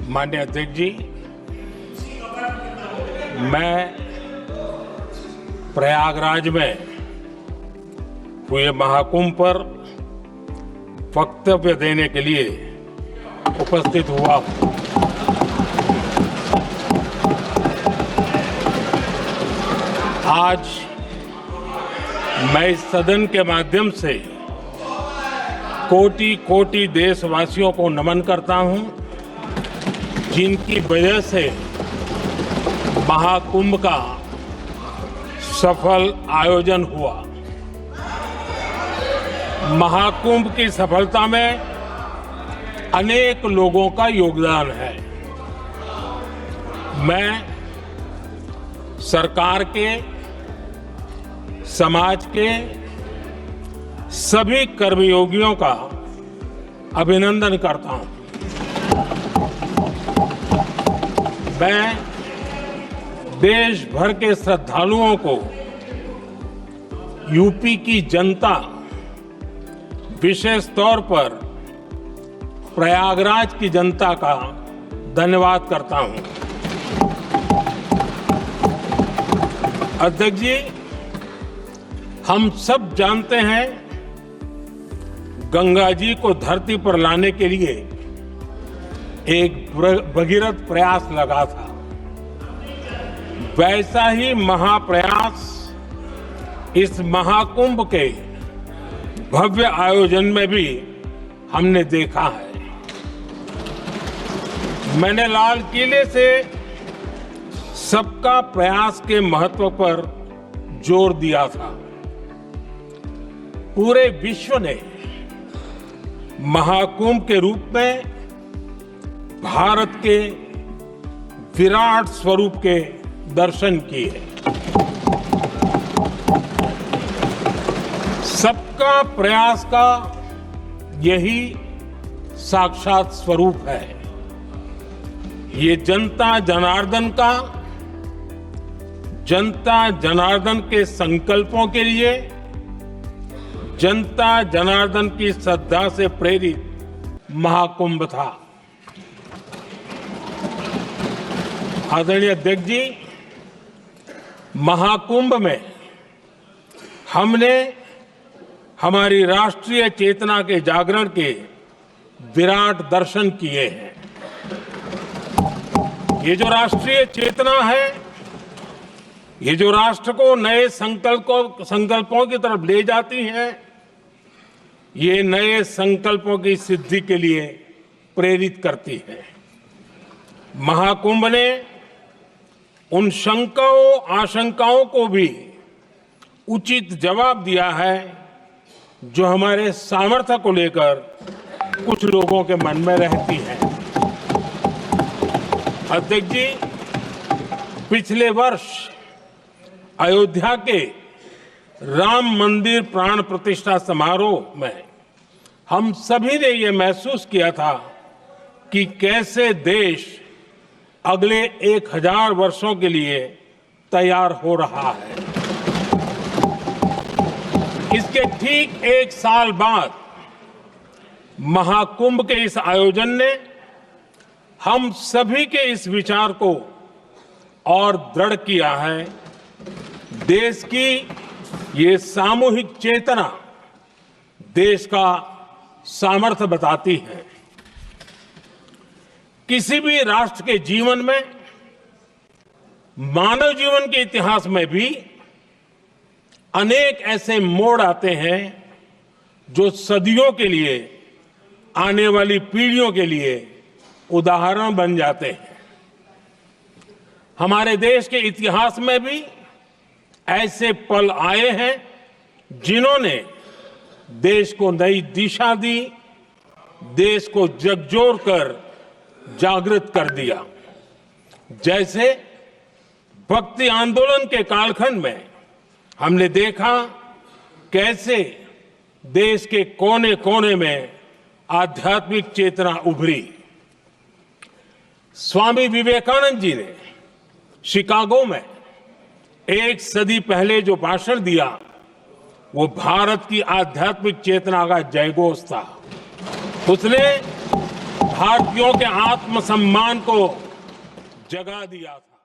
माननीय अध्यक्ष जी, मैं प्रयागराज में हुए महाकुंभ पर वक्तव्य देने के लिए उपस्थित हुआ हूं। आज मैं इस सदन के माध्यम से कोटि कोटि देशवासियों को नमन करता हूं, जिनकी वजह से महाकुंभ का सफल आयोजन हुआ। महाकुंभ की सफलता में अनेक लोगों का योगदान है। मैं सरकार के, समाज के सभी कर्मयोगियों का अभिनंदन करता हूं। मैं देश भर के श्रद्धालुओं को, यूपी की जनता, विशेष तौर पर प्रयागराज की जनता का धन्यवाद करता हूं। अध्यक्ष जी, हम सब जानते हैं गंगा जी को धरती पर लाने के लिए एक भगीरथ प्रयास लगा था। वैसा ही महाप्रयास इस महाकुंभ के भव्य आयोजन में भी हमने देखा है। मैंने लाल किले से सबका प्रयास के महत्व पर जोर दिया था। पूरे विश्व ने महाकुंभ के रूप में भारत के विराट स्वरूप के दर्शन किए। सबका प्रयास का यही साक्षात स्वरूप है। ये जनता जनार्दन के संकल्पों के लिए, जनता जनार्दन की श्रद्धा से प्रेरित महाकुंभ था। आदरणीय अध्यक्ष जी, महाकुंभ में हमने हमारी राष्ट्रीय चेतना के जागरण के विराट दर्शन किए हैं। ये जो राष्ट्रीय चेतना है, ये जो राष्ट्र को नए संकल्पों की तरफ ले जाती है, ये नए संकल्पों की सिद्धि के लिए प्रेरित करती है। महाकुंभ ने उन शंकाओं आशंकाओं को भी उचित जवाब दिया है जो हमारे सामर्थ्य को लेकर कुछ लोगों के मन में रहती है। अध्यक्ष जी, पिछले वर्ष अयोध्या के राम मंदिर प्राण प्रतिष्ठा समारोह में हम सभी ने ये महसूस किया था कि कैसे देश अगले 1000 वर्षों के लिए तैयार हो रहा है। इसके ठीक 1 साल बाद महाकुंभ के इस आयोजन ने हम सभी के इस विचार को और दृढ़ किया है। देश की ये सामूहिक चेतना देश का सामर्थ्य बताती है। किसी भी राष्ट्र के जीवन में, मानव जीवन के इतिहास में भी अनेक ऐसे मोड़ आते हैं जो सदियों के लिए, आने वाली पीढ़ियों के लिए उदाहरण बन जाते हैं। हमारे देश के इतिहास में भी ऐसे पल आए हैं जिन्होंने देश को नई दिशा दी, देश को झकझोर कर जागृत कर दिया। जैसे भक्ति आंदोलन के कालखंड में हमने देखा कैसे देश के कोने कोने में आध्यात्मिक चेतना उभरी। स्वामी विवेकानंद जी ने शिकागो में 1 सदी पहले जो भाषण दिया, वो भारत की आध्यात्मिक चेतना का जयघोष था। उसने भारतीयों के आत्मसम्मान को जगा दिया था।